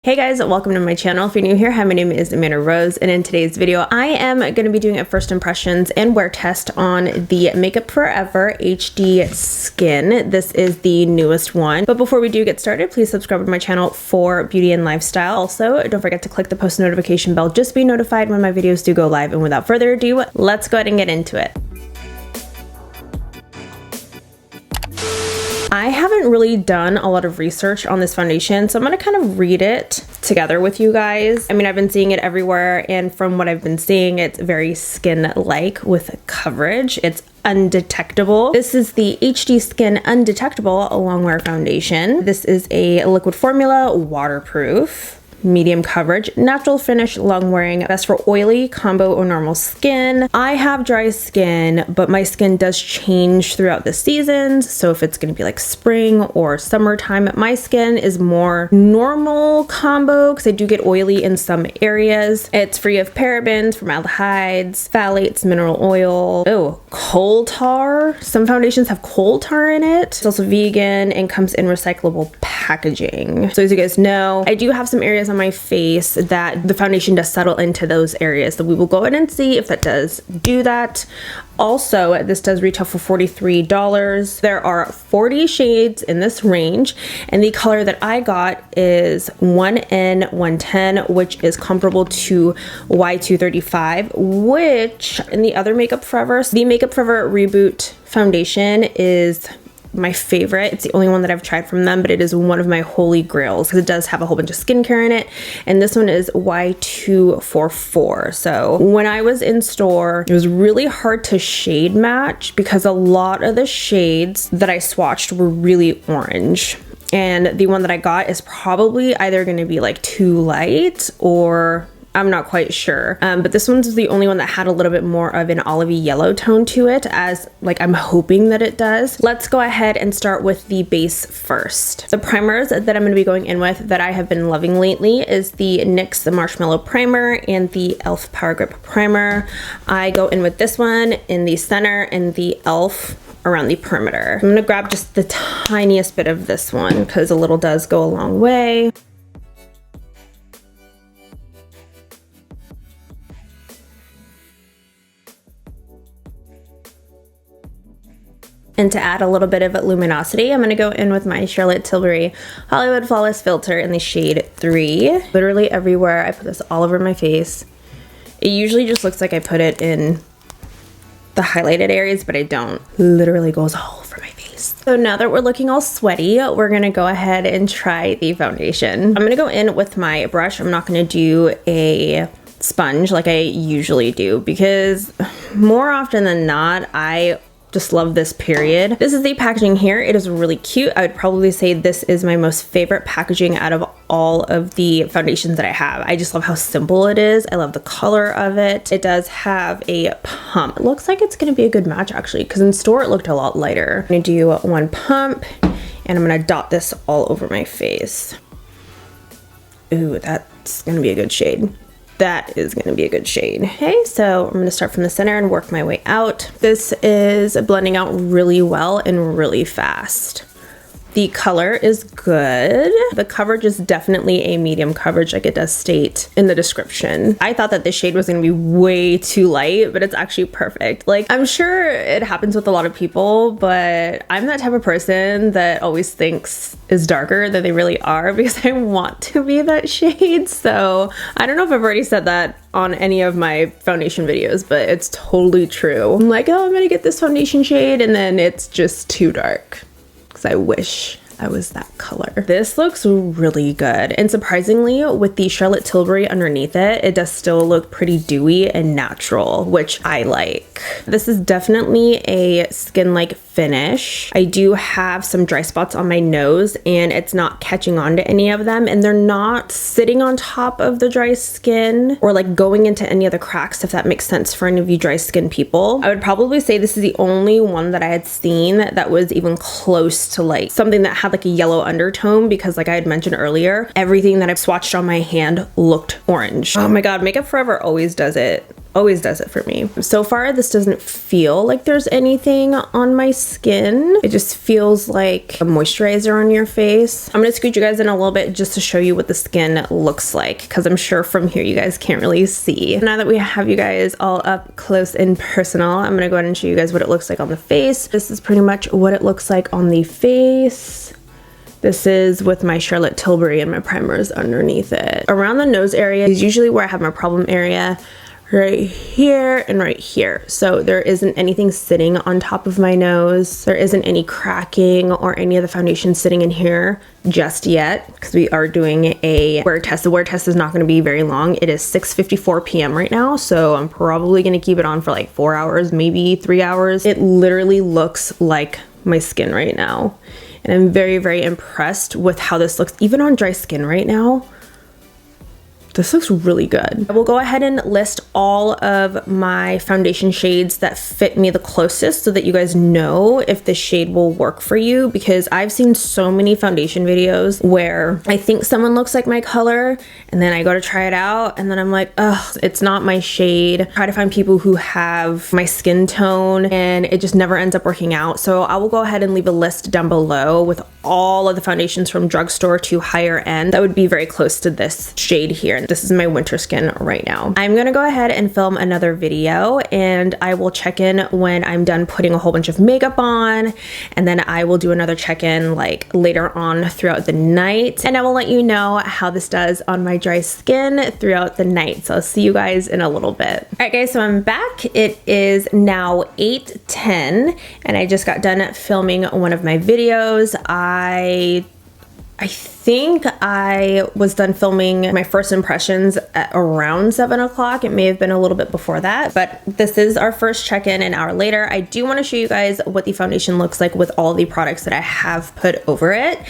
Hey guys, welcome to my channel. If you're new here, hi, my name is Amanda Rose, and in today's video, I am going to be doing a first impressions and wear test on the Makeup Forever HD Skin. This is the newest one. But before we do get started, please subscribe to my channel for beauty and lifestyle. Also, don't forget to click the post notification bell just to be notified when my videos do go live. And without further ado, let's go ahead and get into it. I haven't really done a lot of research on this foundation, so I'm going to kind of read it together with you guys. I mean, I've been seeing it everywhere, and from what I've been seeing, it's very skin-like with coverage. It's Undetectable. This is the HD Skin Undetectable Longwear Foundation. This is a liquid formula, waterproof, medium coverage, natural finish, long wearing, best for oily, combo, or normal skin. I have dry skin, but my skin does change throughout the seasons. So if it's going to be like spring or summertime, my skin is more normal combo because I do get oily in some areas. It's free of parabens, formaldehydes, phthalates, mineral oil. Oh, coal tar. Some foundations have coal tar in it. It's also vegan and comes in recyclable packaging. So as you guys know, I do have some areas on my face that the foundation does settle into those areas. So we will go ahead and see if that does do that. Also, this does retail for $43. There are 40 shades in this range, and the color that I got is 1N110, which is comparable to Y235, which in the other Makeup Forever, the Makeup Forever Reboot foundation is my favorite. It's the only one that I've tried from them, but it is one of my holy grails because it does have a whole bunch of skincare in it. And this one is Y244. So when I was in store, it was really hard to shade match because a lot of the shades that I swatched were really orange. And the one that I got is probably either going to be like too light or I'm not quite sure. But this one's the only one that had a little bit more of an olivey yellow tone to it, as like I'm hoping that it does. Let's go ahead and start with the base first. The primers that I'm going to be going in with that I have been loving lately is the NYX Marshmellow Primer and the e.l.f. Power Grip Primer. I go in with this one in the center and the e.l.f. around the perimeter. I'm going to grab just the tiniest bit of this one because a little does go a long way. And to add a little bit of luminosity, I'm going to go in with my Charlotte Tilbury Hollywood Flawless Filter in the shade 3. Literally everywhere. I put this all over my face. It usually just looks like I put it in the highlighted areas, but I don't. Literally goes all over my face. So now that we're looking all sweaty, we're going to go ahead and try the foundation. I'm going to go in with my brush. I'm not going to do a sponge like I usually do because more often than not, I just love this period. This is the packaging here. It is really cute. I would probably say this is my most favorite packaging out of all of the foundations that I have. I just love how simple it is. I love the color of it. It does have a pump. It looks like it's going to be a good match actually, because in store it looked a lot lighter. I'm going to do one pump and I'm going to dot this all over my face. Ooh, that's going to be a good shade. That is going to be a good shade. Okay, so I'm going to start from the center and work my way out. This is blending out really well and really fast. The color is good. The coverage is definitely a medium coverage, like it does state in the description. I thought that this shade was going to be way too light, but it's actually perfect. Like, I'm sure it happens with a lot of people, but I'm that type of person that always thinks is darker than they really are because I want to be that shade. So I don't know if I've already said that on any of my foundation videos, but it's totally true. I'm like, oh, I'm gonna get this foundation shade, and then it's just too dark. I wish I was that color. This looks really good. And surprisingly, with the Charlotte Tilbury underneath it, it does still look pretty dewy and natural, which I like. This is definitely a skin-like finish. I do have some dry spots on my nose and it's not catching on to any of them, and they're not sitting on top of the dry skin or like going into any of the cracks, if that makes sense for any of you dry skin people. I would probably say this is the only one that I had seen that was even close to like something that had like a yellow undertone, because like I had mentioned earlier, everything that I've swatched on my hand looked orange. Oh my god, Makeup Forever always does it. always does it for me. So far, this doesn't feel like there's anything on my skin. It just feels like a moisturizer on your face. I'm gonna scoot you guys in a little bit just to show you what the skin looks like, because I'm sure from here you guys can't really see. Now that we have you guys all up close and personal, I'm gonna go ahead and show you guys what it looks like on the face. This is pretty much what it looks like on the face. This is with my Charlotte Tilbury and my primers underneath it. Around the nose area is usually where I have my problem area. Right here and right here. So there isn't anything sitting on top of my nose. There isn't any cracking or any of the foundation sitting in here just yet, because we are doing a wear test. The wear test is not going to be very long. It is 6:54 p.m. right now, so I'm probably going to keep it on for like 4 hours, maybe 3 hours. It literally looks like my skin right now, and I'm very, very impressed with how this looks even on dry skin right now. This looks really good. I will go ahead and list all of my foundation shades that fit me the closest so that you guys know if this shade will work for you, because I've seen so many foundation videos where I think someone looks like my color and then I go to try it out and then I'm like, ugh, it's not my shade. I try to find people who have my skin tone and it just never ends up working out. So I will go ahead and leave a list down below with all of the foundations from drugstore to higher end that would be very close to this shade here. This is my winter skin right now. I'm gonna go ahead and film another video and I will check in when I'm done putting a whole bunch of makeup on, and then I will do another check-in like later on throughout the night, and I will let you know how this does on my dry skin throughout the night. So I'll see you guys in a little bit. All right guys, so I'm back. It is now 8:10 and I just got done filming one of my videos. I think I was done filming my first impressions at around 7 o'clock. It may have been a little bit before that, but this is our first check-in an hour later. I do want to show you guys what the foundation looks like with all the products that I have put over it.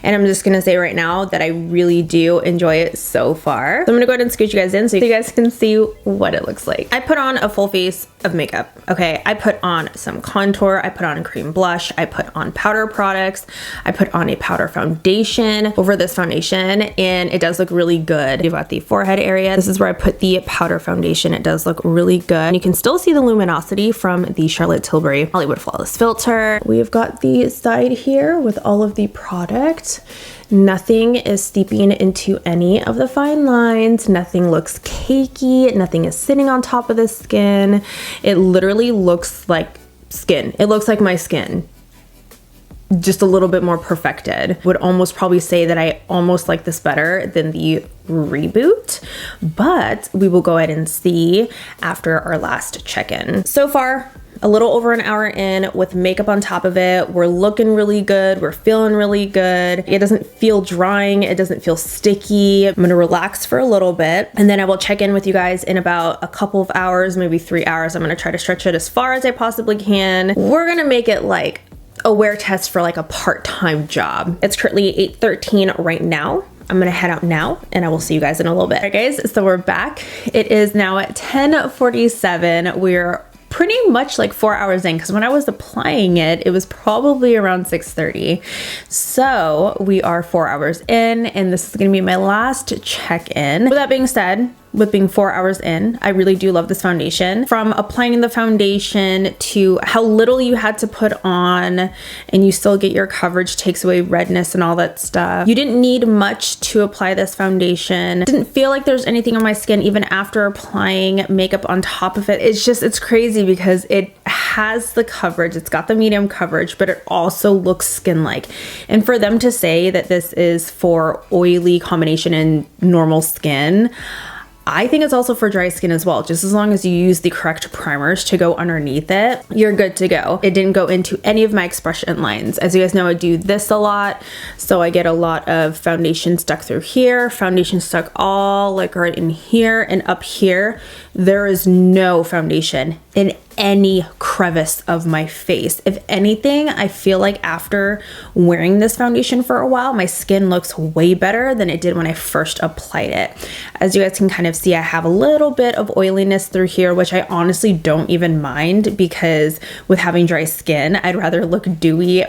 And I'm just going to say right now that I really do enjoy it so far. So I'm going to go ahead and scoot you guys in so you guys can see what it looks like. I put on a full face of makeup. Okay, I put on some contour, I put on a cream blush, I put on powder products, I put on a powder foundation over this foundation, and it does look really good. We've got the forehead area. This is where I put the powder foundation. It does look really good. And you can still see the luminosity from the Charlotte Tilbury Hollywood Flawless Filter. We've got the side here with all of the product. Nothing is seeping into any of the fine lines. Nothing looks cakey. Nothing is sitting on top of the skin. It literally looks like skin. It looks like my skin, just a little bit more perfected. Would almost probably say that I almost like this better than the Reboot, but we will go ahead and see after our last check-in. So far, a little over an hour in with makeup on top of it. We're looking really good. We're feeling really good. It doesn't feel drying. It doesn't feel sticky. I'm gonna relax for a little bit and then I will check in with you guys in about a couple of hours, maybe 3 hours. I'm gonna try to stretch it as far as I possibly can. We're gonna make it like a wear test for like a part-time job. It's currently 8:13 right now. I'm gonna head out now and I will see you guys in a little bit. All right guys, so we're back. It is now at 10:47. We're pretty much like 4 hours in, because when I was applying it, it was probably around 6:30. So we are 4 hours in and this is gonna be my last check-in. With that being said, with being 4 hours in, I really do love this foundation. From applying the foundation to how little you had to put on and you still get your coverage, takes away redness and all that stuff. You didn't need much to apply this foundation. Didn't feel like there's anything on my skin even after applying makeup on top of it. It's crazy because it has the coverage, it's got the medium coverage, but it also looks skin-like. And for them to say that this is for oily combination and normal skin, I think it's also for dry skin as well. Just as long as you use the correct primers to go underneath it, you're good to go. It didn't go into any of my expression lines. As you guys know, I do this a lot, so I get a lot of foundation stuck through here, foundation stuck all like right in here and up here. There is no foundation in any crevice of my face. If anything, I feel like after wearing this foundation for a while, my skin looks way better than it did when I first applied it. As you guys can kind of see, I have a little bit of oiliness through here, which I honestly don't even mind, because with having dry skin, I'd rather look dewy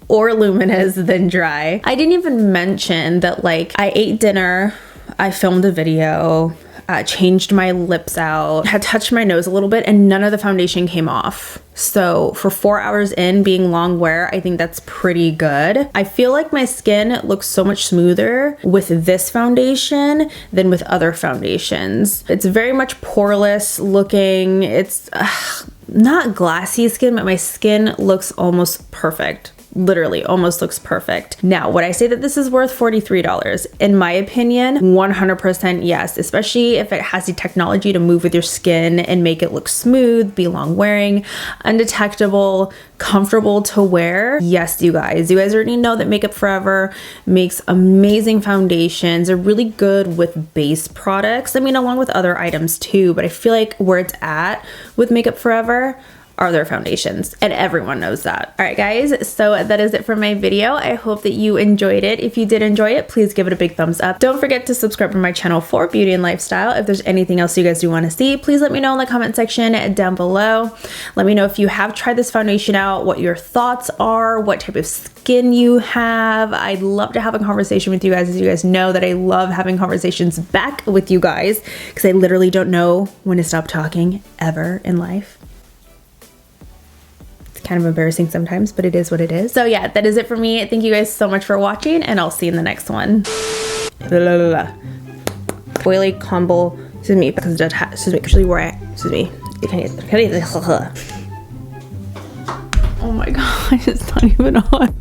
or luminous than dry. I didn't even mention that like I ate dinner, I filmed a video, changed my lips out, had touched my nose a little bit, and none of the foundation came off. So for 4 hours in being Longwear, I think that's pretty good. I feel like my skin looks so much smoother with this foundation than with other foundations. It's very much poreless looking. It's not glassy skin, but my skin looks almost perfect. Literally almost looks perfect. Now, would I say that this is worth $43? In my opinion, 100% yes, especially if it has the technology to move with your skin and make it look smooth, be long wearing, undetectable, comfortable to wear. Yes, you guys already know that Makeup Forever makes amazing foundations. They're really good with base products. I mean, along with other items too, but I feel like where it's at with Makeup Forever are their foundations, and everyone knows that. All right, guys, so that is it for my video. I hope that you enjoyed it. If you did enjoy it, please give it a big thumbs up. Don't forget to subscribe to my channel for beauty and lifestyle. If there's anything else you guys do want to see, please let me know in the comment section down below. Let me know if you have tried this foundation out, what your thoughts are, what type of skin you have. I'd love to have a conversation with you guys. As you guys know that I love having conversations back with you guys, because I literally don't know when to stop talking ever in life. Kind of embarrassing sometimes, but it is what it is. So yeah, that is it for me. Thank you guys so much for watching, and I'll see you in the next one. Oily combo, excuse me, because it excuse me, actually where I, excuse me. Oh my god, it's not even on.